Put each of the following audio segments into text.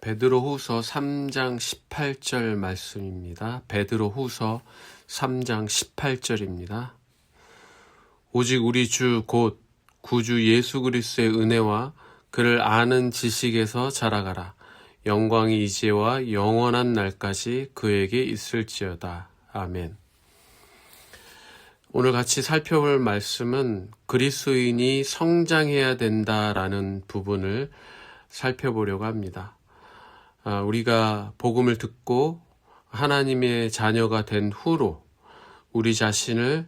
베드로후서 3장 18절 말씀입니다. 베드로후서 3장 18절입니다. 오직 우리 주 곧 구주 예수 그리스도의 은혜와 그를 아는 지식에서 자라가라. 영광이 이제와 영원한 날까지 그에게 있을지어다. 아멘. 오늘 같이 살펴볼 말씀은 그리스도인이 성장해야 된다라는 부분을 살펴보려고 합니다. 우리가 복음을 듣고 하나님의 자녀가 된 후로 우리 자신을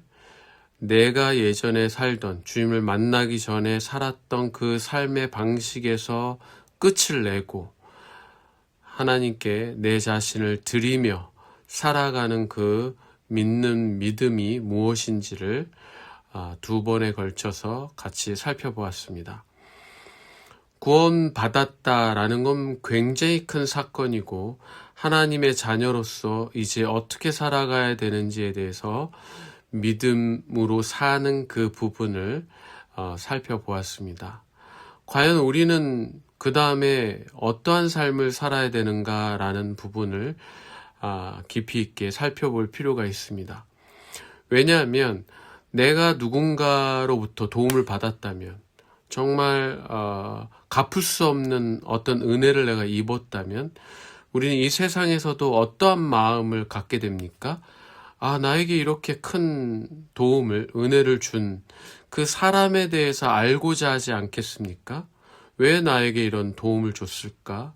내가 예전에 살던 주님을 만나기 전에 살았던 그 삶의 방식에서 끝을 내고 하나님께 내 자신을 드리며 살아가는 그 믿는 믿음이 무엇인지를 두 번에 걸쳐서 같이 살펴보았습니다. 구원받았다라는 건 굉장히 큰 사건이고 하나님의 자녀로서 이제 어떻게 살아가야 되는지에 대해서 믿음으로 사는 그 부분을 살펴보았습니다. 과연 우리는 그 다음에 어떠한 삶을 살아야 되는가라는 부분을 깊이 있게 살펴볼 필요가 있습니다. 왜냐하면 내가 누군가로부터 도움을 받았다면 정말 갚을 수 없는 어떤 은혜를 내가 입었다면 우리는 이 세상에서도 어떠한 마음을 갖게 됩니까? 나에게 이렇게 큰 도움을, 은혜를 준 그 사람에 대해서 알고자 하지 않겠습니까? 왜 나에게 이런 도움을 줬을까?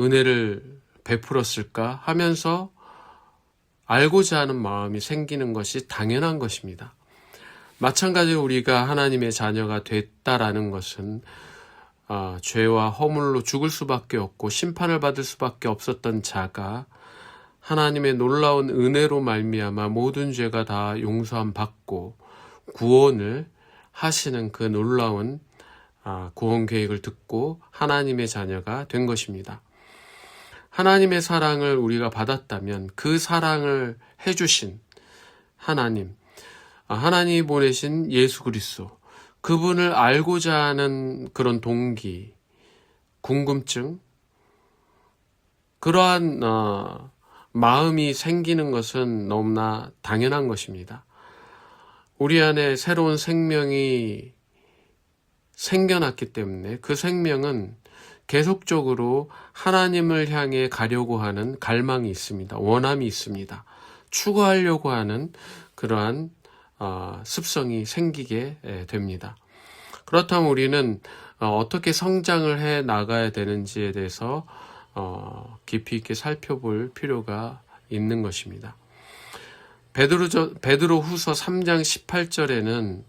은혜를 베풀었을까? 하면서 알고자 하는 마음이 생기는 것이 당연한 것입니다. 마찬가지로 우리가 하나님의 자녀가 됐다라는 것은 죄와 허물로 죽을 수밖에 없고 심판을 받을 수밖에 없었던 자가 하나님의 놀라운 은혜로 말미암아 모든 죄가 다 용서함 받고 구원을 하시는 그 놀라운 구원 계획을 듣고 하나님의 자녀가 된 것입니다. 하나님의 사랑을 우리가 받았다면 그 사랑을 해주신 하나님이 보내신 예수 그리스도, 그분을 알고자 하는 그런 동기, 궁금증, 그러한 마음이 생기는 것은 너무나 당연한 것입니다. 우리 안에 새로운 생명이 생겨났기 때문에 그 생명은 계속적으로 하나님을 향해 가려고 하는 갈망이 있습니다. 원함이 있습니다. 추구하려고 하는 그러한 습성이 생기게 됩니다. 그렇다면 우리는 어떻게 성장을 해 나가야 되는지에 대해서 깊이 있게 살펴볼 필요가 있는 것입니다. 베드로 후서 3장 18절에는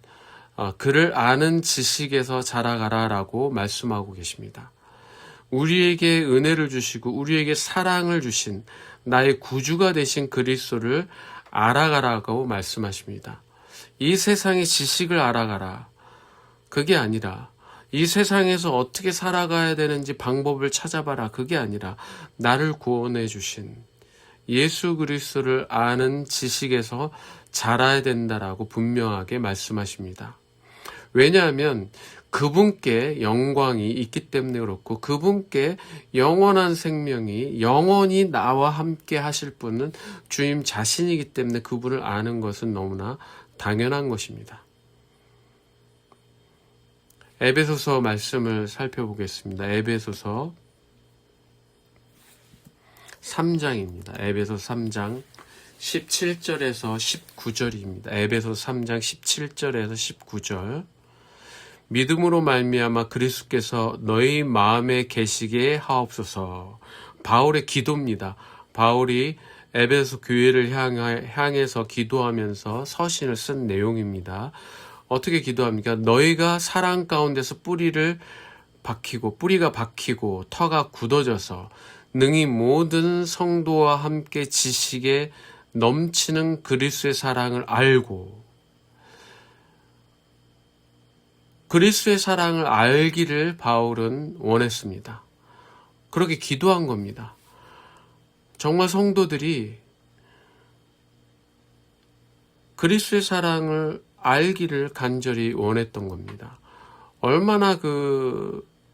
그를 아는 지식에서 자라가라 라고 말씀하고 계십니다. 우리에게 은혜를 주시고 우리에게 사랑을 주신 나의 구주가 되신 그리스도를 알아가라고 말씀하십니다. 이 세상의 지식을 알아가라. 그게 아니라 이 세상에서 어떻게 살아가야 되는지 방법을 찾아봐라. 그게 아니라 나를 구원해 주신 예수 그리스도를 아는 지식에서 자라야 된다라고 분명하게 말씀하십니다. 왜냐하면 그분께 영광이 있기 때문에 그렇고 그분께 영원한 생명이 영원히 나와 함께 하실 분은 주님 자신이기 때문에 그분을 아는 것은 너무나 당연한 것입니다. 에베소서 말씀을 살펴보겠습니다. 에베소서 3장입니다. 에베소 3장 17절에서 19절입니다. 에베소 3장 17절에서 19절. 믿음으로 말미암아 그리스도께서 너희 마음에 계시게 하옵소서. 바울의 기도입니다. 바울이 에베소 교회를 향해서 기도하면서 서신을 쓴 내용입니다. 어떻게 기도합니까? 너희가 사랑 가운데서 뿌리가 박히고 터가 굳어져서 능히 모든 성도와 함께 지식에 넘치는 그리스도의 사랑을 알고 그리스도의 사랑을 알기를 바울은 원했습니다. 그렇게 기도한 겁니다. 정말 성도들이 그리스도의 사랑을 알기를 간절히 원했던 겁니다. 얼마나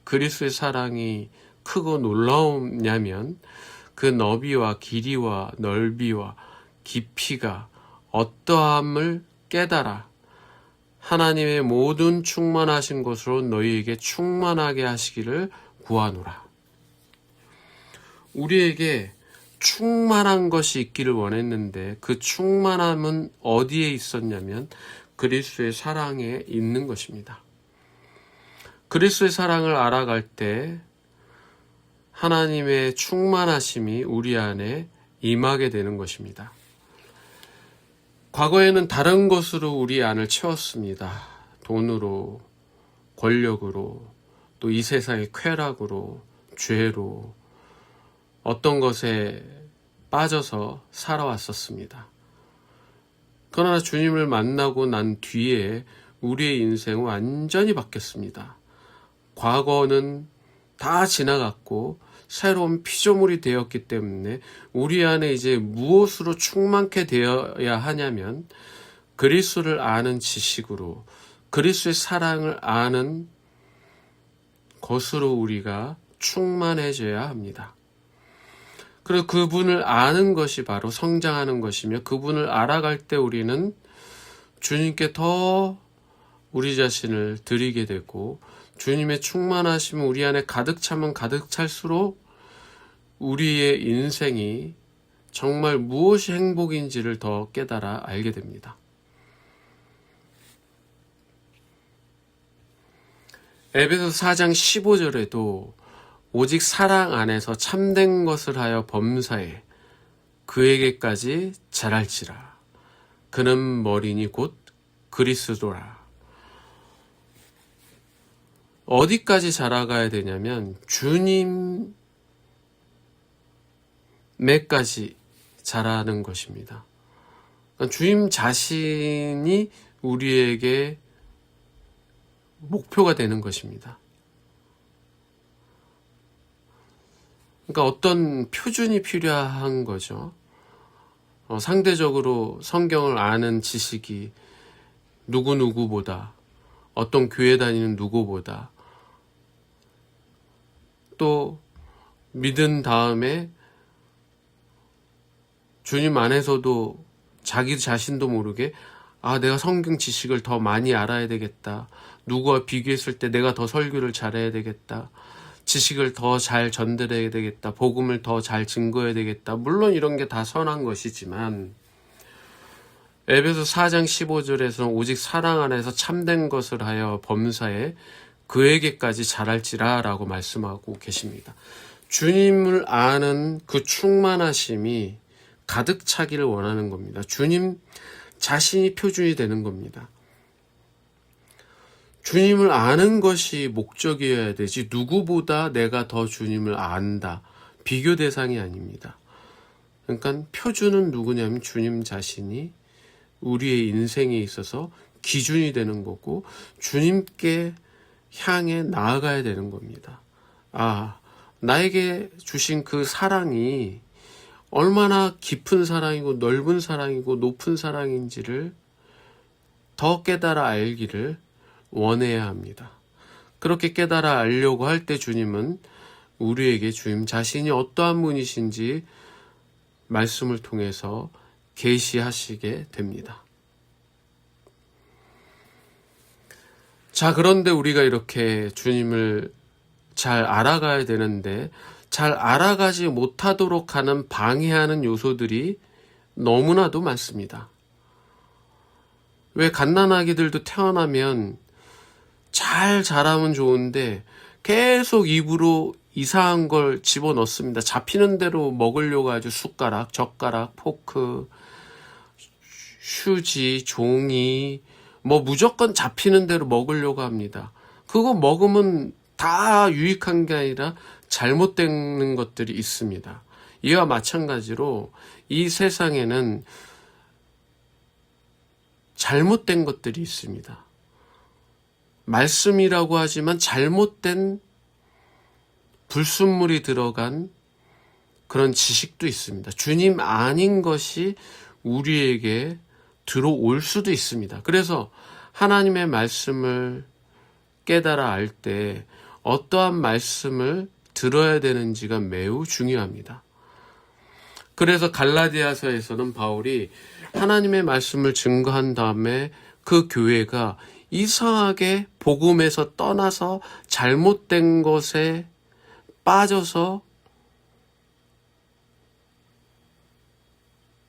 그리스도의 사랑이 크고 놀라우냐면 그 너비와 길이와 넓이와 깊이가 어떠함을 깨달아 하나님의 모든 충만하신 것으로 너희에게 충만하게 하시기를 구하노라. 우리에게 충만한 것이 있기를 원했는데 그 충만함은 어디에 있었냐면 그리스도의 사랑에 있는 것입니다. 그리스도의 사랑을 알아갈 때 하나님의 충만하심이 우리 안에 임하게 되는 것입니다. 과거에는 다른 것으로 우리 안을 채웠습니다. 돈으로, 권력으로, 또 이 세상의 쾌락으로, 죄로, 어떤 것에 빠져서 살아왔었습니다. 그러나 주님을 만나고 난 뒤에 우리의 인생은 완전히 바뀌었습니다. 과거는 다 지나갔고 새로운 피조물이 되었기 때문에 우리 안에 이제 무엇으로 충만케 되어야 하냐면 그리스도를 아는 지식으로, 그리스도의 사랑을 아는 것으로 우리가 충만해져야 합니다. 그리고 그분을 아는 것이 바로 성장하는 것이며, 그분을 알아갈 때 우리는 주님께 더 우리 자신을 드리게 되고, 주님의 충만하심은 우리 안에 가득 차면 가득 찰수록 우리의 인생이 정말 무엇이 행복인지를 더 깨달아 알게 됩니다. 에베소서 4장 15절에도 오직 사랑 안에서 참된 것을 하여 범사에 그에게까지 자랄지라. 그는 머리니 곧 그리스도라. 어디까지 자라가야 되냐면 주님에까지 자라는 것입니다. 그러니까 주님 자신이 우리에게 목표가 되는 것입니다. 그러니까 어떤 표준이 필요한 거죠. 상대적으로 성경을 아는 지식이 누구누구보다, 어떤 교회 다니는 누구보다, 또 믿은 다음에 주님 안에서도 자기 자신도 모르게 내가 성경 지식을 더 많이 알아야 되겠다. 누구와 비교했을 때 내가 더 설교를 잘해야 되겠다. 지식을 더 잘 전달해야 되겠다. 복음을 더 잘 증거해야 되겠다. 물론 이런 게 다 선한 것이지만 에베소 4장 15절에서는 오직 사랑 안에서 참된 것을 하여 범사에 그에게까지 자랄지라 라고 말씀하고 계십니다. 주님을 아는 그 충만하심이 가득 차기를 원하는 겁니다. 주님 자신이 표준이 되는 겁니다. 주님을 아는 것이 목적이어야 되지 누구보다 내가 더 주님을 안다. 비교 대상이 아닙니다. 그러니까 표준은 누구냐면 주님 자신이 우리의 인생에 있어서 기준이 되는 거고 주님께 향해 나아가야 되는 겁니다. 나에게 주신 그 사랑이 얼마나 깊은 사랑이고 넓은 사랑이고 높은 사랑인지를 더 깨달아 알기를 원해야 합니다. 그렇게 깨달아 알려고 할 때 주님은 우리에게 주님 자신이 어떠한 분이신지 말씀을 통해서 계시하시게 됩니다. 자, 그런데 우리가 이렇게 주님을 잘 알아가야 되는데 잘 알아가지 못하도록 하는 방해하는 요소들이 너무나도 많습니다. 왜 갓난아기들도 태어나면 잘 자라면 좋은데 계속 입으로 이상한 걸 집어넣습니다. 잡히는 대로 먹으려고 아주 숟가락, 젓가락, 포크, 휴지, 종이 무조건 잡히는 대로 먹으려고 합니다. 그거 먹으면 다 유익한 게 아니라 잘못된 것들이 있습니다. 이와 마찬가지로 이 세상에는 잘못된 것들이 있습니다. 말씀이라고 하지만 잘못된 불순물이 들어간 그런 지식도 있습니다. 주님 아닌 것이 우리에게 들어올 수도 있습니다. 그래서 하나님의 말씀을 깨달아 알 때 어떠한 말씀을 들어야 되는지가 매우 중요합니다. 그래서 갈라디아서에서는 바울이 하나님의 말씀을 증거한 다음에 그 교회가 이상하게 복음에서 떠나서 잘못된 것에 빠져서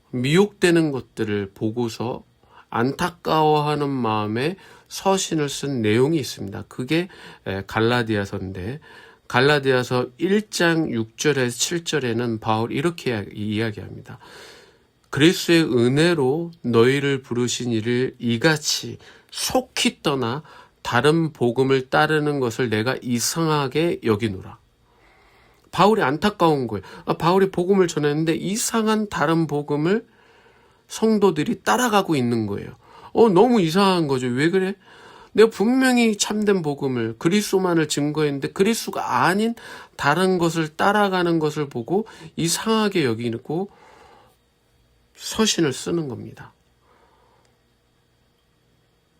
미혹되는 것들을 보고서 안타까워하는 마음에 서신을 쓴 내용이 있습니다. 그게 갈라디아서인데, 갈라디아서 1장 6절에서 7절에는 바울이 이렇게 이야기합니다. 그리스도의 은혜로 너희를 부르신 이를 이같이 속히 떠나 다른 복음을 따르는 것을 내가 이상하게 여기노라. 바울이 안타까운 거예요. 바울이 복음을 전했는데 이상한 다른 복음을 성도들이 따라가고 있는 거예요. 너무 이상한 거죠. 왜 그래? 내가 분명히 참된 복음을, 그리스도만을 증거했는데 그리스도가 아닌 다른 것을 따라가는 것을 보고 이상하게 여기고 서신을 쓰는 겁니다.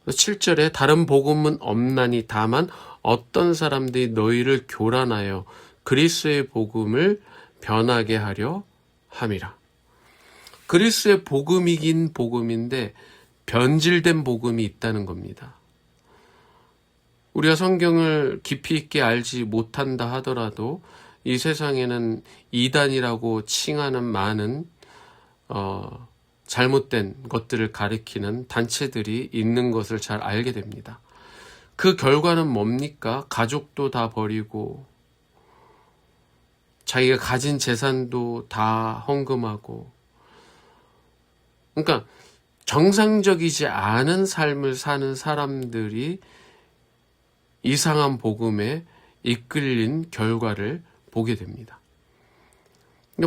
7절에 다른 복음은 없나니 다만 어떤 사람들이 너희를 교란하여 그리스도의 복음을 변하게 하려 함이라. 그리스도의 복음이긴 복음인데 변질된 복음이 있다는 겁니다. 우리가 성경을 깊이 있게 알지 못한다 하더라도 이 세상에는 이단이라고 칭하는 많은 잘못된 것들을 가리키는 단체들이 있는 것을 잘 알게 됩니다. 그 결과는 뭡니까? 가족도 다 버리고 자기가 가진 재산도 다 헌금하고, 그러니까 정상적이지 않은 삶을 사는 사람들이 이상한 복음에 이끌린 결과를 보게 됩니다.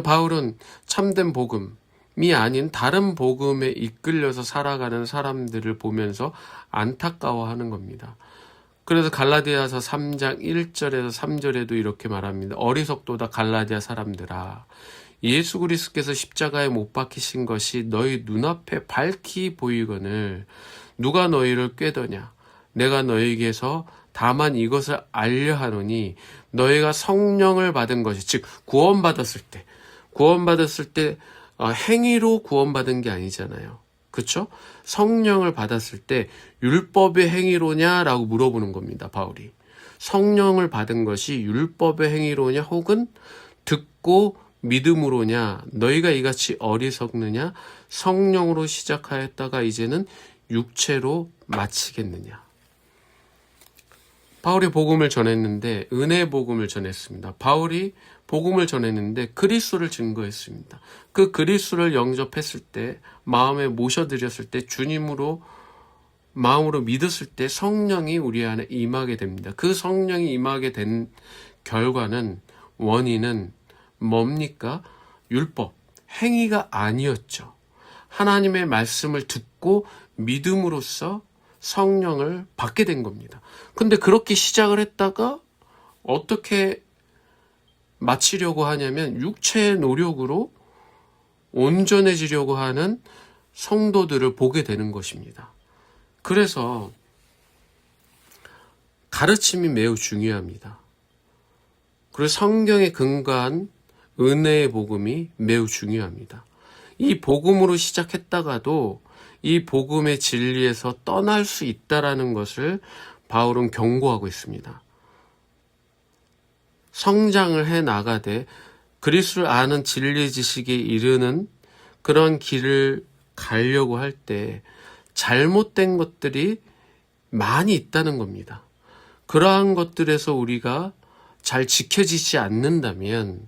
바울은 참된 복음이 아닌 다른 복음에 이끌려서 살아가는 사람들을 보면서 안타까워하는 겁니다. 그래서 갈라디아서 3장 1절에서 3절에도 이렇게 말합니다. 어리석도다 갈라디아 사람들아, 예수 그리스도께서 십자가에 못 박히신 것이 너희 눈앞에 밝히 보이거늘 누가 너희를 꾀더냐? 내가 너희에게서 다만 이것을 알려 하노니 너희가 성령을 받은 것이, 즉 구원받았을 때 행위로 구원받은 게 아니잖아요. 그렇죠? 성령을 받았을 때 율법의 행위로냐라고 물어보는 겁니다. 바울이. 성령을 받은 것이 율법의 행위로냐 혹은 듣고 믿음으로냐? 너희가 이같이 어리석느냐? 성령으로 시작하였다가 이제는 육체로 마치겠느냐? 바울이 복음을 전했는데, 은혜의 복음을 전했습니다. 바울이 복음을 전했는데 그리스도를 증거했습니다. 그 그리스도를 영접했을 때, 마음에 모셔드렸을 때, 주님으로 마음으로 믿었을 때 성령이 우리 안에 임하게 됩니다. 그 성령이 임하게 된 결과는, 원인은 뭡니까? 율법, 행위가 아니었죠. 하나님의 말씀을 듣고 믿음으로써 성령을 받게 된 겁니다. 근데 그렇게 시작을 했다가 어떻게 마치려고 하냐면 육체의 노력으로 온전해지려고 하는 성도들을 보게 되는 것입니다. 그래서 가르침이 매우 중요합니다. 그리고 성경에 근거한 은혜의 복음이 매우 중요합니다. 이 복음으로 시작했다가도 이 복음의 진리에서 떠날 수 있다라는 것을 바울은 경고하고 있습니다. 성장을 해 나가되 그리스도를 아는 진리의 지식에 이르는 그런 길을 가려고 할 때 잘못된 것들이 많이 있다는 겁니다. 그러한 것들에서 우리가 잘 지켜지지 않는다면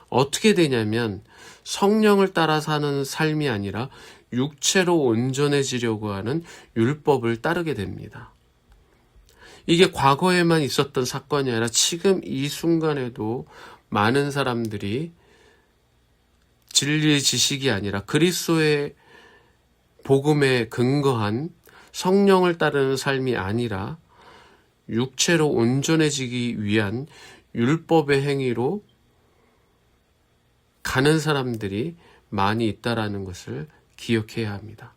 어떻게 되냐면 성령을 따라 사는 삶이 아니라 육체로 온전해지려고 하는 율법을 따르게 됩니다. 이게 과거에만 있었던 사건이 아니라 지금 이 순간에도 많은 사람들이 진리의 지식이 아니라 그리스도의 복음에 근거한 성령을 따르는 삶이 아니라 육체로 온전해지기 위한 율법의 행위로 가는 사람들이 많이 있다라는 것을 기억해야 합니다.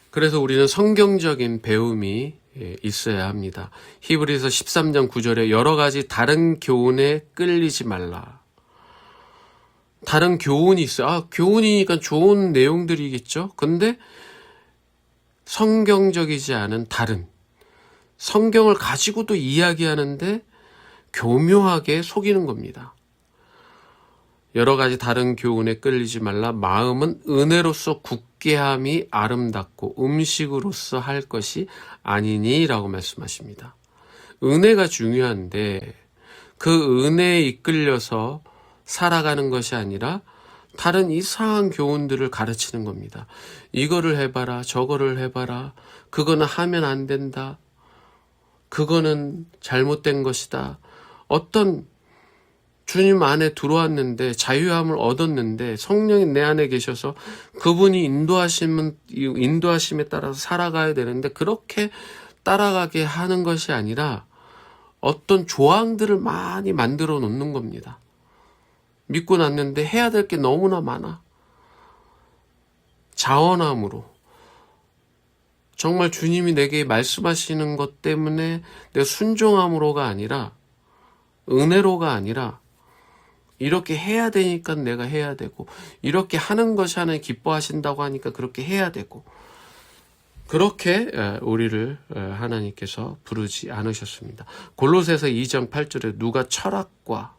그래서 우리는 성경적인 배움이 있어야 합니다. 히브리서 13장 9절에 여러 가지 다른 교훈에 끌리지 말라. 다른 교훈이 있어요. 교훈이니까 좋은 내용들이겠죠. 근데 성경적이지 않은 다른 성경을 가지고도 이야기하는데 교묘하게 속이는 겁니다. 여러 가지 다른 교훈에 끌리지 말라. 마음은 은혜로서 굳게 함이 아름답고 음식으로서 할 것이 아니니라고 말씀하십니다. 은혜가 중요한데 그 은혜에 이끌려서 살아가는 것이 아니라 다른 이상한 교훈들을 가르치는 겁니다. 이거를 해봐라, 저거를 해봐라, 그거는 하면 안 된다, 그거는 잘못된 것이다. 어떤 주님 안에 들어왔는데 자유함을 얻었는데 성령이 내 안에 계셔서 그분이 인도하심에 따라서 살아가야 되는데 그렇게 따라가게 하는 것이 아니라 어떤 조항들을 많이 만들어 놓는 겁니다. 믿고 났는데 해야 될 게 너무나 많아. 자원함으로 정말 주님이 내게 말씀하시는 것 때문에 내 순종함으로가 아니라 은혜로가 아니라 이렇게 해야 되니까 내가 해야 되고 이렇게 하는 것이 하나님 기뻐하신다고 하니까 그렇게 해야 되고 그렇게 우리를 하나님께서 부르지 않으셨습니다. 골로새서 2장 8절에 누가 철학과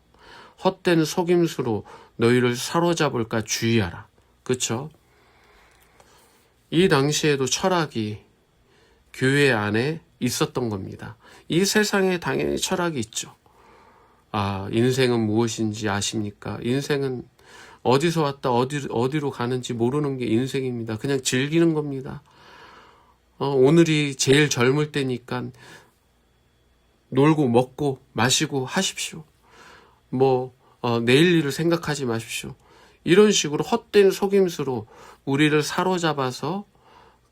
헛된 속임수로 너희를 사로잡을까 주의하라. 그렇죠? 이 당시에도 철학이 교회 안에 있었던 겁니다. 이 세상에 당연히 철학이 있죠. 인생은 무엇인지 아십니까? 인생은 어디서 왔다 어디로 가는지 모르는 게 인생입니다. 그냥 즐기는 겁니다. 오늘이 제일 젊을 때니까 놀고 먹고 마시고 하십시오. 내일 일을 생각하지 마십시오. 이런 식으로 헛된 속임수로 우리를 사로잡아서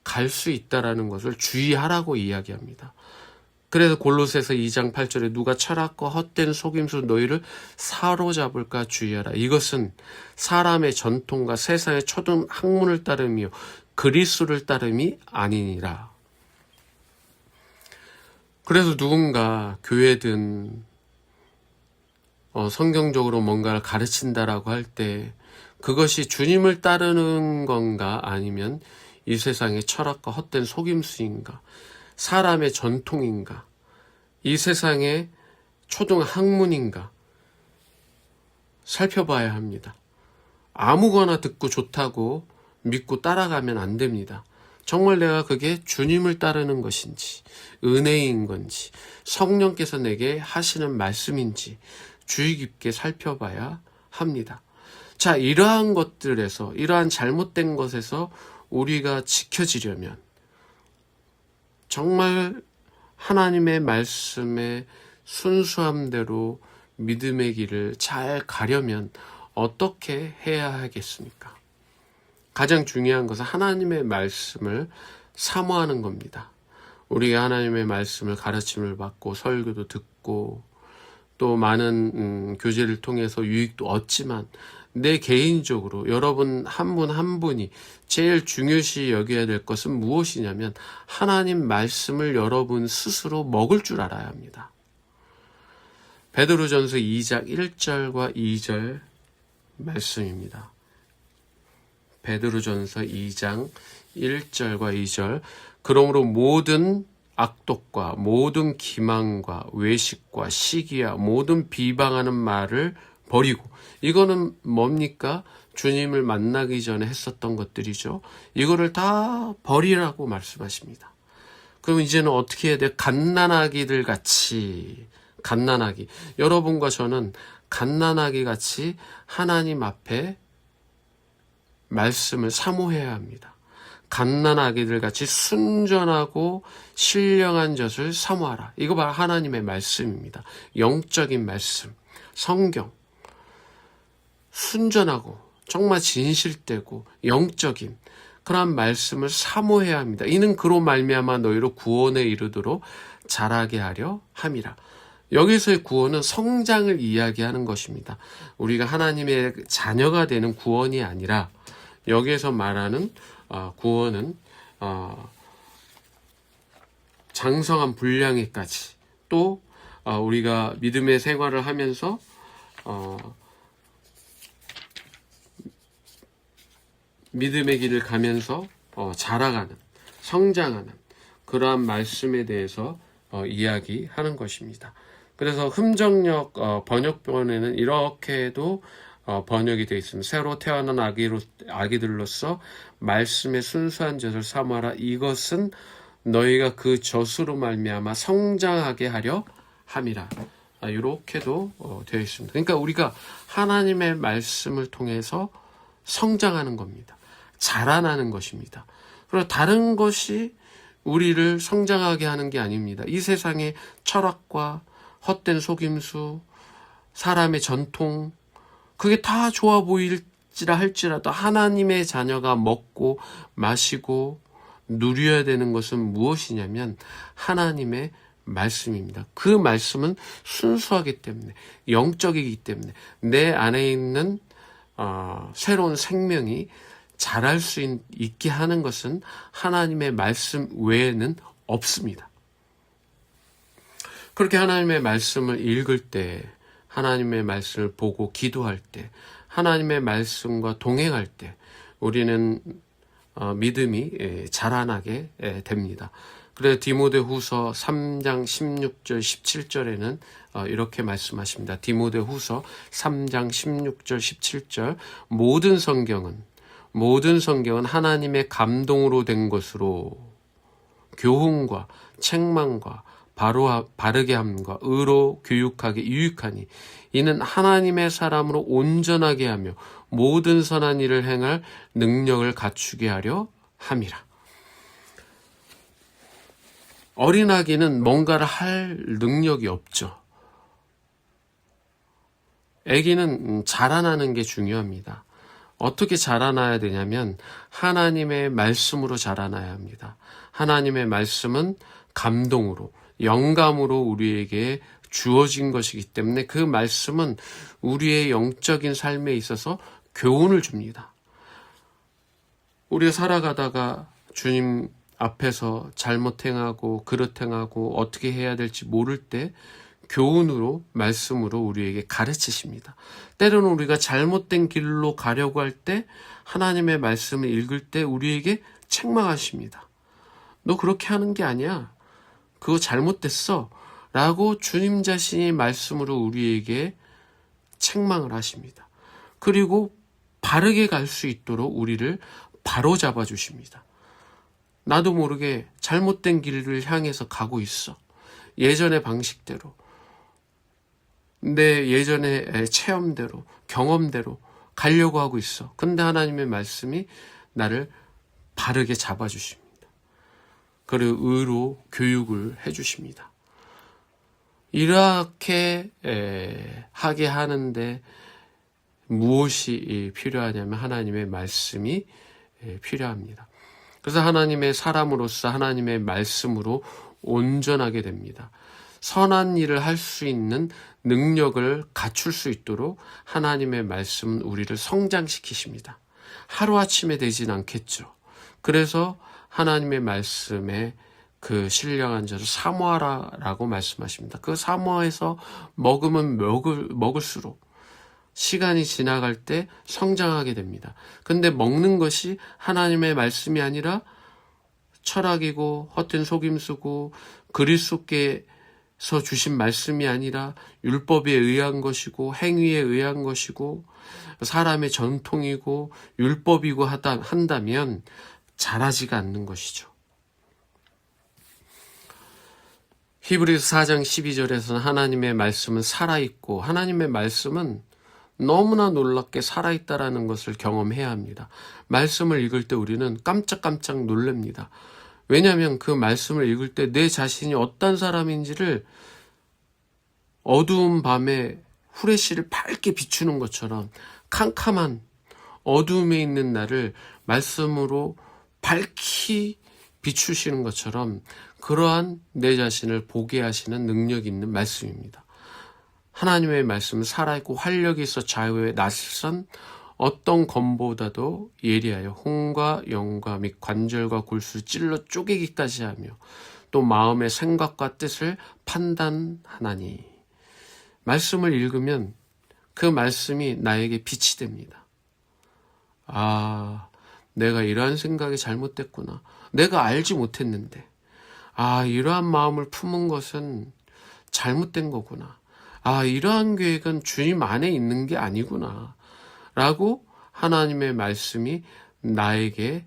갈 수 있다라는 것을 주의하라고 이야기합니다. 그래서 골로새서 2장 8절에 누가 철학과 헛된 속임수 너희를 사로잡을까 주의하라. 이것은 사람의 전통과 세상의 초등 학문을 따름이요 그리스도를 따름이 아니니라. 그래서 누군가 교회든 성경적으로 뭔가를 가르친다라고 할 때 그것이 주님을 따르는 건가 아니면 이 세상의 철학과 헛된 속임수인가 사람의 전통인가 이 세상의 초등 학문인가 살펴봐야 합니다. 아무거나 듣고 좋다고 믿고 따라가면 안 됩니다. 정말 내가 그게 주님을 따르는 것인지 은혜인 건지 성령께서 내게 하시는 말씀인지 주의 깊게 살펴봐야 합니다. 자, 이러한 것들에서 이러한 잘못된 것에서 우리가 지켜지려면 정말 하나님의 말씀에 순수함대로 믿음의 길을 잘 가려면 어떻게 해야 하겠습니까? 가장 중요한 것은 하나님의 말씀을 사모하는 겁니다. 우리가 하나님의 말씀을 가르침을 받고 설교도 듣고 또 많은 교제를 통해서 유익도 얻지만 내 개인적으로 여러분 한 분 한 분이 제일 중요시 여겨야 될 것은 무엇이냐면 하나님 말씀을 여러분 스스로 먹을 줄 알아야 합니다. 베드로전서 2장 1절과 2절 말씀입니다. 베드로전서 2장 1절과 2절 그러므로 모든 악독과 모든 기망과 외식과 시기와 모든 비방하는 말을 버리고 이거는 뭡니까? 주님을 만나기 전에 했었던 것들이죠. 이거를 다 버리라고 말씀하십니다. 그럼 이제는 어떻게 해야 돼요? 갓난아기들 같이 갓난아기 여러분과 저는 갓난아기 같이 하나님 앞에 말씀을 사모해야 합니다. 갓난아기들 같이 순전하고 신령한 젖을 사모하라. 이거 바로 하나님의 말씀입니다. 영적인 말씀, 성경. 순전하고 정말 진실되고 영적인 그런 말씀을 사모해야 합니다. 이는 그로 말미암아 너희로 구원에 이르도록 자라게 하려 함이라. 여기서의 구원은 성장을 이야기하는 것입니다. 우리가 하나님의 자녀가 되는 구원이 아니라 여기에서 말하는 구원은 장성한 분량에까지, 또 우리가 믿음의 생활을 하면서 믿음의 길을 가면서 자라가는, 성장하는 그러한 말씀에 대해서 이야기하는 것입니다. 그래서 흠정역 번역본에는 이렇게도 번역이 되어 있습니다. 새로 태어난 아기들로서 말씀의 순수한 젖을 사모하라. 이것은 너희가 그 젖으로 말미암아 성장하게 하려 함이라. 이렇게도 되어 있습니다. 그러니까 우리가 하나님의 말씀을 통해서 성장하는 겁니다. 자라나는 것입니다. 그리고 다른 것이 우리를 성장하게 하는 게 아닙니다. 이 세상의 철학과 헛된 속임수, 사람의 전통, 그게 다 좋아 보일지라 할지라도 하나님의 자녀가 먹고 마시고 누려야 되는 것은 무엇이냐면 하나님의 말씀입니다. 그 말씀은 순수하기 때문에, 영적이기 때문에 내 안에 있는 새로운 생명이 자랄 수 있게 하는 것은 하나님의 말씀 외에는 없습니다. 그렇게 하나님의 말씀을 읽을 때, 하나님의 말씀을 보고 기도할 때, 하나님의 말씀과 동행할 때 우리는 믿음이 자라나게 됩니다. 그래서 디모데후서 3장 16절 17절에는 이렇게 말씀하십니다. 디모데후서 3장 16절 17절 모든 성경은 하나님의 감동으로 된 것으로 교훈과 책망과 바르게 함과 의로 교육하게 유익하니 이는 하나님의 사람으로 온전하게 하며 모든 선한 일을 행할 능력을 갖추게 하려 함이라. 어린아기는 뭔가를 할 능력이 없죠. 아기는 자라나는 게 중요합니다. 어떻게 자라나야 되냐면 하나님의 말씀으로 자라나야 합니다. 하나님의 말씀은 감동으로, 영감으로 우리에게 주어진 것이기 때문에 그 말씀은 우리의 영적인 삶에 있어서 교훈을 줍니다. 우리가 살아가다가 주님 앞에서 잘못 행하고 그릇 행하고 어떻게 해야 될지 모를 때 교훈으로, 말씀으로 우리에게 가르치십니다. 때로는 우리가 잘못된 길로 가려고 할 때 하나님의 말씀을 읽을 때 우리에게 책망하십니다. 너 그렇게 하는 게 아니야. 그거 잘못됐어. 라고 주님 자신이 말씀으로 우리에게 책망을 하십니다. 그리고 바르게 갈 수 있도록 우리를 바로 잡아 주십니다. 나도 모르게 잘못된 길을 향해서 가고 있어. 예전의 방식대로, 내 예전의 체험대로, 경험대로 가려고 하고 있어. 근데 하나님의 말씀이 나를 바르게 잡아주십니다. 그리고 의로 교육을 해주십니다. 이렇게 하게 하는데 무엇이 필요하냐면 하나님의 말씀이 필요합니다. 그래서 하나님의 사람으로서 하나님의 말씀으로 온전하게 됩니다. 선한 일을 할 수 있는 능력을 갖출 수 있도록 하나님의 말씀은 우리를 성장시키십니다. 하루아침에 되진 않겠죠. 그래서 하나님의 말씀에 그 신령한 자를 사모하라라고 말씀하십니다. 그 사모해서 먹으면 먹을수록 시간이 지나갈 때 성장하게 됩니다. 근데 먹는 것이 하나님의 말씀이 아니라 철학이고 헛된 속임수고 그리스도께서 주신 말씀이 아니라 율법에 의한 것이고 행위에 의한 것이고 사람의 전통이고 율법이고 한다면 자라지가 않는 것이죠. 히브리서 4장 12절에서는 하나님의 말씀은 살아있고 하나님의 말씀은 너무나 놀랍게 살아있다라는 것을 경험해야 합니다. 말씀을 읽을 때 우리는 깜짝깜짝 놀랍니다. 왜냐하면 그 말씀을 읽을 때 내 자신이 어떤 사람인지를 어두운 밤에 후레쉬를 밝게 비추는 것처럼 캄캄한 어두움에 있는 나를 말씀으로 밝히 비추시는 것처럼 그러한 내 자신을 보게 하시는 능력이 있는 말씀입니다. 하나님의 말씀은 살아있고 활력이 있어 좌우에 낯선 어떤 검보다도 예리하여 혼과 영과 및 관절과 골수를 찔러 쪼개기까지 하며 또 마음의 생각과 뜻을 판단하나니. 말씀을 읽으면 그 말씀이 나에게 빛이 됩니다. 아, 내가 이러한 생각이 잘못됐구나. 내가 알지 못했는데. 아, 이러한 마음을 품은 것은 잘못된 거구나. 아, 이러한 계획은 주님 안에 있는 게 아니구나. 라고 하나님의 말씀이 나에게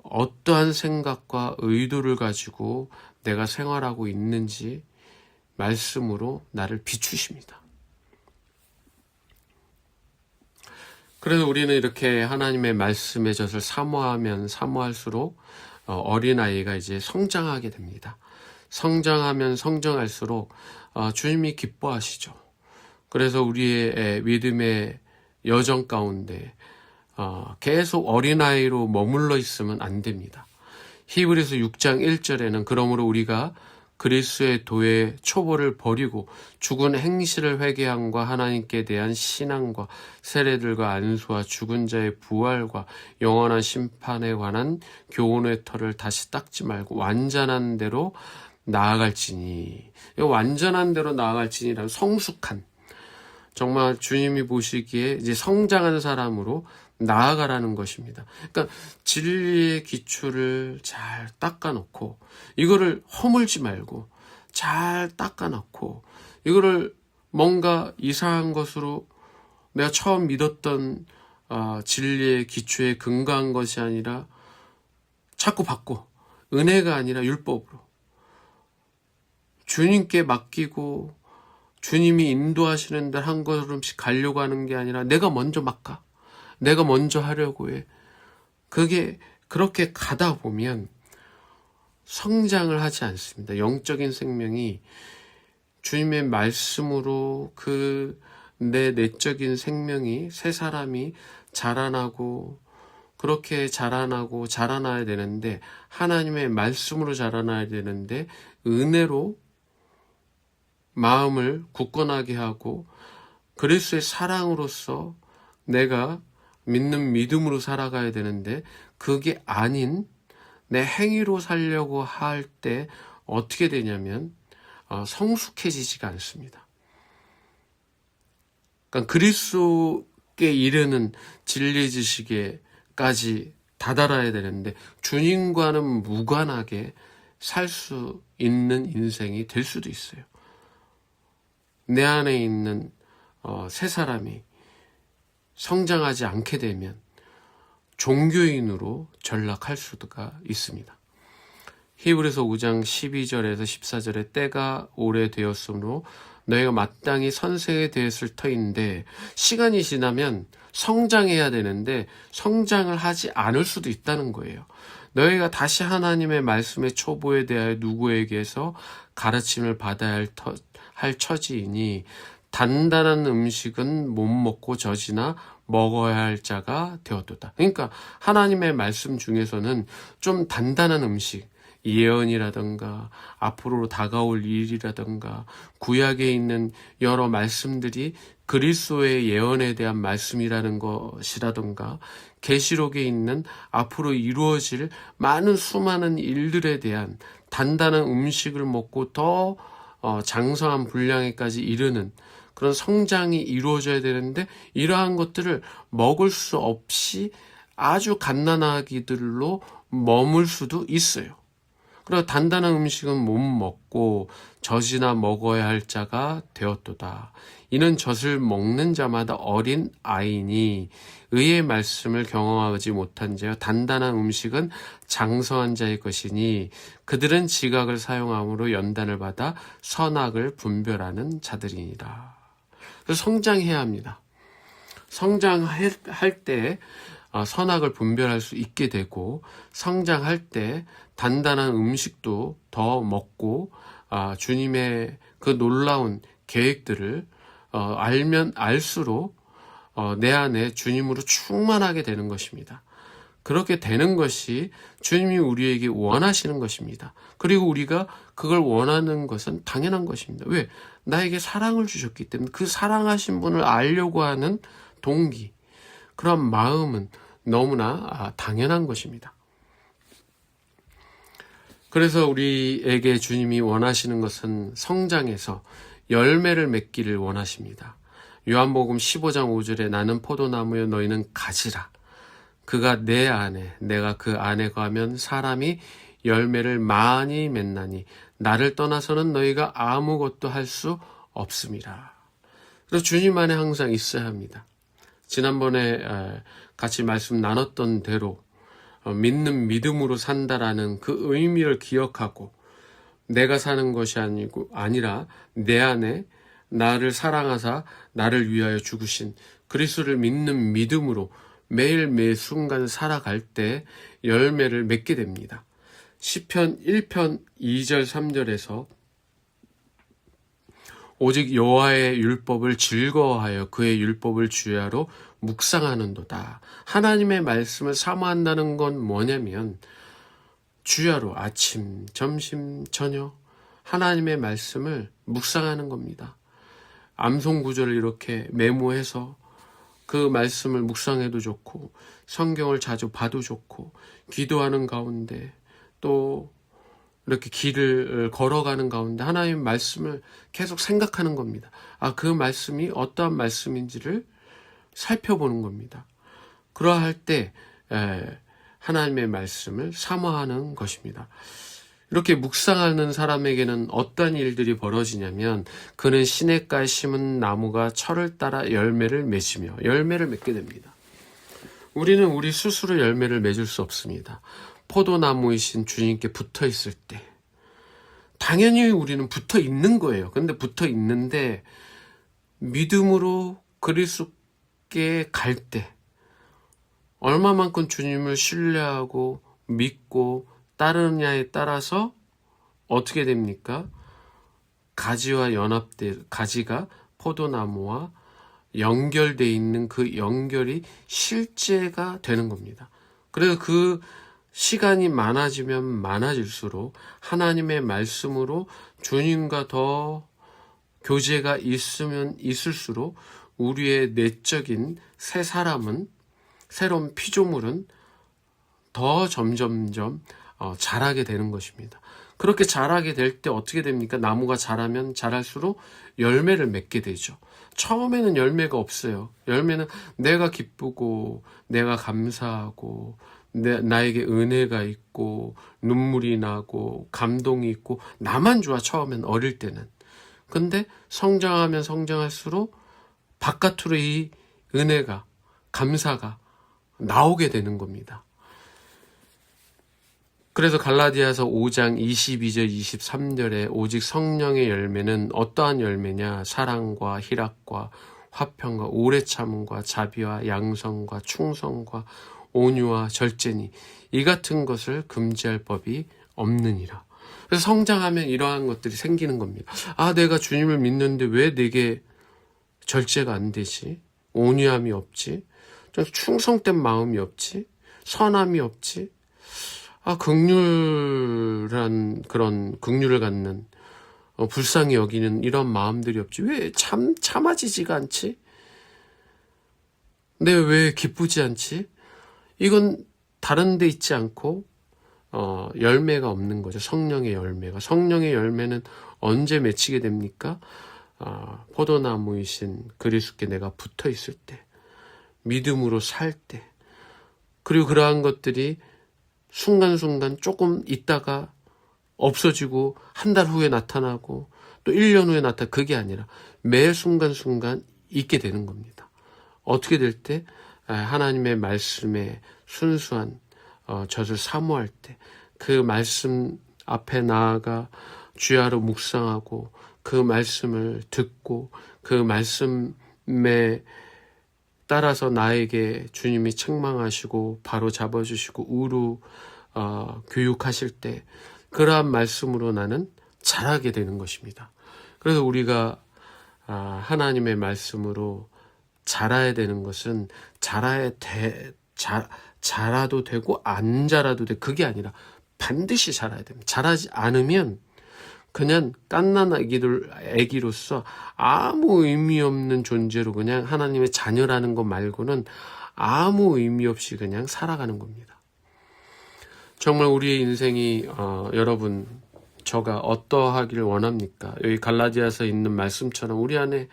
어떠한 생각과 의도를 가지고 내가 생활하고 있는지 말씀으로 나를 비추십니다. 그래서 우리는 이렇게 하나님의 말씀의 젖을 사모하면 사모할수록 어린아이가 이제 성장하게 됩니다. 성장하면 성장할수록 주님이 기뻐하시죠. 그래서 우리의 믿음의 여정 가운데 계속 어린아이로 머물러 있으면 안 됩니다. 히브리서 6장 1절에는 그러므로 우리가 그리스도의 도의 초보를 버리고 죽은 행실을 회개함과 하나님께 대한 신앙과 세례들과 안수와 죽은 자의 부활과 영원한 심판에 관한 교훈의 털을 다시 닦지 말고 완전한 대로 나아갈지니. 완전한 대로 나아갈지니라는 성숙한, 정말 주님이 보시기에 이제 성장한 사람으로 나아가라는 것입니다. 그러니까 진리의 기초를 잘 닦아놓고 이거를 허물지 말고 잘 닦아놓고 이거를 뭔가 이상한 것으로 내가 처음 믿었던 진리의 기초에 근거한 것이 아니라 자꾸 바꿔. 은혜가 아니라 율법으로 주님께 맡기고 주님이 인도하시는 대로 한 걸음씩 가려고 하는 게 아니라 내가 먼저 막 가. 내가 먼저 하려고 해. 그게 그렇게 가다 보면 성장을 하지 않습니다. 영적인 생명이 주님의 말씀으로 내 내적인 생명이 새 사람이 자라나고 그렇게 자라나야 되는데 하나님의 말씀으로 자라나야 되는데 은혜로 마음을 굳건하게 하고 그리스도의 사랑으로서 내가 믿는 믿음으로 살아가야 되는데 그게 아닌 내 행위로 살려고 할 때 어떻게 되냐면 성숙해지지가 않습니다. 그러니까 그리스도께 이르는 진리 지식에까지 다다라야 되는데 주님과는 무관하게 살 수 있는 인생이 될 수도 있어요. 내 안에 있는 새 사람이 성장하지 않게 되면 종교인으로 전락할 수가 있습니다. 히브리서 5장 12절에서 14절에 때가 오래되었으므로 너희가 마땅히 선생에 되었을 터인데 시간이 지나면 성장해야 되는데 성장을 하지 않을 수도 있다는 거예요. 너희가 다시 하나님의 말씀의 초보에 대하여 누구에게서 가르침을 받아야 할 처지이니 단단한 음식은 못 먹고 젖이나 먹어야 할 자가 되었도다. 그러니까 하나님의 말씀 중에서는 좀 단단한 음식, 예언이라든가 앞으로 다가올 일이라든가 구약에 있는 여러 말씀들이 그리스도의 예언에 대한 말씀이라는 것이라든가 계시록에 있는 앞으로 이루어질 많은 수많은 일들에 대한 단단한 음식을 먹고 더 장성한 분량에까지 이르는 그런 성장이 이루어져야 되는데 이러한 것들을 먹을 수 없이 아주 갓난아기들로 머물 수도 있어요. 그리고 단단한 음식은 못 먹고 젖이나 먹어야 할 자가 되었도다. 이는 젖을 먹는 자마다 어린 아이니 의의 말씀을 경험하지 못한 자여 단단한 음식은 장성한 자의 것이니 그들은 지각을 사용함으로 연단을 받아 선악을 분별하는 자들이니라. 그래서 성장해야 합니다. 성장할 때 선악을 분별할 수 있게 되고 성장할 때 단단한 음식도 더 먹고 주님의 그 놀라운 계획들을 알면 알수록 내 안에 주님으로 충만하게 되는 것입니다. 그렇게 되는 것이 주님이 우리에게 원하시는 것입니다. 그리고 우리가 그걸 원하는 것은 당연한 것입니다. 왜? 나에게 사랑을 주셨기 때문에 그 사랑하신 분을 알려고 하는 동기, 그런 마음은 너무나 당연한 것입니다. 그래서 우리에게 주님이 원하시는 것은 성장해서 열매를 맺기를 원하십니다. 요한복음 15장 5절에 나는 포도나무여 너희는 가지라. 그가 내 안에 내가 그 안에 거하면 사람이 열매를 많이 맺나니 나를 떠나서는 너희가 아무것도 할 수 없음이라. 그래서 주님 안에 항상 있어야 합니다. 지난번에 같이 말씀 나눴던 대로 믿는 믿음으로 산다라는 그 의미를 기억하고 내가 사는 것이 아니라 내 안에 나를 사랑하사 나를 위하여 죽으신 그리스도를 믿는 믿음으로 매일 매 순간 살아갈 때 열매를 맺게 됩니다. 시편 1편 2절 3절에서 오직 여호와의 율법을 즐거워하여 그의 율법을 주야로 묵상하는도다. 하나님의 말씀을 사모한다는 건 뭐냐면 주야로 아침, 점심, 저녁 하나님의 말씀을 묵상하는 겁니다. 암송 구절을 이렇게 메모해서 그 말씀을 묵상해도 좋고 성경을 자주 봐도 좋고 기도하는 가운데 또 이렇게 길을 걸어가는 가운데 하나님의 말씀을 계속 생각하는 겁니다. 그 말씀이 어떠한 말씀인지를 살펴보는 겁니다. 그러할 때 하나님의 말씀을 사모하는 것입니다. 이렇게 묵상하는 사람에게는 어떤 일들이 벌어지냐면 그는 시냇가에 심은 나무가 철을 따라 열매를 맺으며 열매를 맺게 됩니다. 우리는 우리 스스로 열매를 맺을 수 없습니다. 포도나무이신 주님께 붙어 있을 때 당연히 우리는 붙어 있는 거예요. 근데 붙어 있는데 믿음으로 그리스도께 갈 때 얼마만큼 주님을 신뢰하고 믿고 따르느냐에 따라서 어떻게 됩니까? 가지가 포도나무와 연결되어 있는 그 연결이 실제가 되는 겁니다. 그래서 그 시간이 많아지면 많아질수록 하나님의 말씀으로 주님과 더 교제가 있으면 있을수록 우리의 내적인 새 사람은 새로운 피조물은 더 점점점 자라게 되는 것입니다. 그렇게 자라게 될 때 어떻게 됩니까? 나무가 자라면 자랄수록 열매를 맺게 되죠. 처음에는 열매가 없어요. 열매는 내가 기쁘고 내가 감사하고 나에게 은혜가 있고 눈물이 나고 감동이 있고 나만 좋아. 처음엔 어릴 때는. 근데 성장하면 성장할수록 바깥으로 이 은혜가 감사가 나오게 되는 겁니다. 그래서 갈라디아서 5장 22절 23절에 오직 성령의 열매는 어떠한 열매냐? 사랑과 희락과 화평과 오래 참음과 자비와 양성과 충성과 온유와 절제니 이 같은 것을 금지할 법이 없느니라. 그래서 성장하면 이러한 것들이 생기는 겁니다. 내가 주님을 믿는데 왜 내게 절제가 안 되지? 온유함이 없지? 좀 충성된 마음이 없지? 선함이 없지? 긍휼한 그런 긍휼을 갖는 불쌍히 여기는 이런 마음들이 없지? 왜 참아지지가 않지? 내가 왜 기쁘지 않지? 이건 다른 데 있지 않고 열매가 없는 거죠. 성령의 열매가. 성령의 열매는 언제 맺히게 됩니까? 포도나무이신 그리스도께 내가 붙어 있을 때, 믿음으로 살 때, 그리고 그러한 것들이 순간순간 조금 있다가 없어지고 한 달 후에 나타나고 또 1년 후에 그게 아니라 매 순간순간 있게 되는 겁니다. 어떻게 될 때? 하나님의 말씀에 순수한 젖을 사모할 때 그 말씀 앞에 나아가 주야로 묵상하고 그 말씀을 듣고 그 말씀에 따라서 나에게 주님이 책망하시고 바로 잡아주시고 교육하실 때 그러한 말씀으로 나는 자라게 되는 것입니다. 그래서 우리가 하나님의 말씀으로 자라야 되는 것은 자라도 되고 안 자라도 돼. 그게 아니라 반드시 자라야 됩니다. 자라지 않으면 그냥 갓난 아기로서 아무 의미 없는 존재로 그냥 하나님의 자녀라는 것 말고는 아무 의미 없이 그냥 살아가는 겁니다. 정말 우리의 인생이 여러분 저가 어떠하기를 원합니까? 여기 갈라디아서 있는 말씀처럼 우리 안에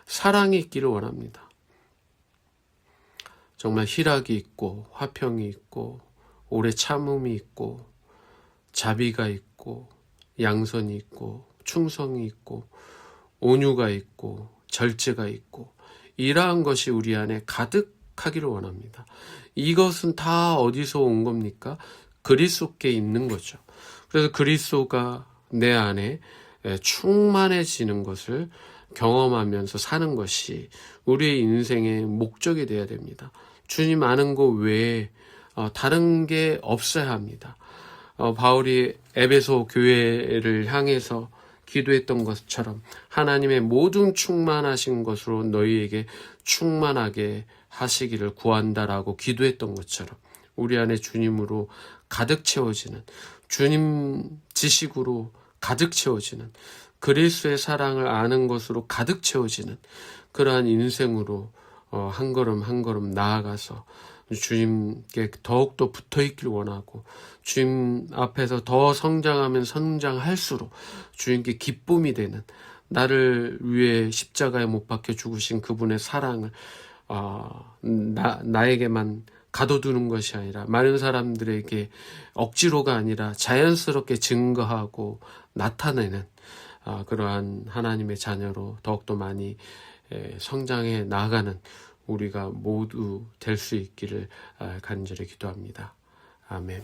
사랑이 있기를 원합니다. 정말 희락이 있고 화평이 있고 오래 참음이 있고 자비가 있고 양선이 있고 충성이 있고 온유가 있고 절제가 있고 이러한 것이 우리 안에 가득하기를 원합니다. 이것은 다 어디서 온 겁니까? 그리스도께 있는 거죠. 그래서 그리스도가 내 안에 충만해지는 것을 경험하면서 사는 것이 우리의 인생의 목적이 되어야 됩니다. 주님 아는 것 외에 다른 게 없어야 합니다. 바울이 에베소 교회를 향해서 기도했던 것처럼 하나님의 모든 충만하신 것으로 너희에게 충만하게 하시기를 구한다라고 기도했던 것처럼 우리 안에 주님으로 가득 채워지는, 주님 지식으로 가득 채워지는, 그리스도의 사랑을 아는 것으로 가득 채워지는 그러한 인생으로 한 걸음 한 걸음 나아가서 주님께 더욱더 붙어있길 원하고 주님 앞에서 더 성장하면 성장할수록 주님께 기쁨이 되는, 나를 위해 십자가에 못 박혀 죽으신 그분의 사랑을 나에게만 가둬두는 것이 아니라 많은 사람들에게 억지로가 아니라 자연스럽게 증거하고 나타내는 그러한 하나님의 자녀로 더욱더 많이 성장해 나아가는 우리가 모두 될 수 있기를 간절히 기도합니다. 아멘.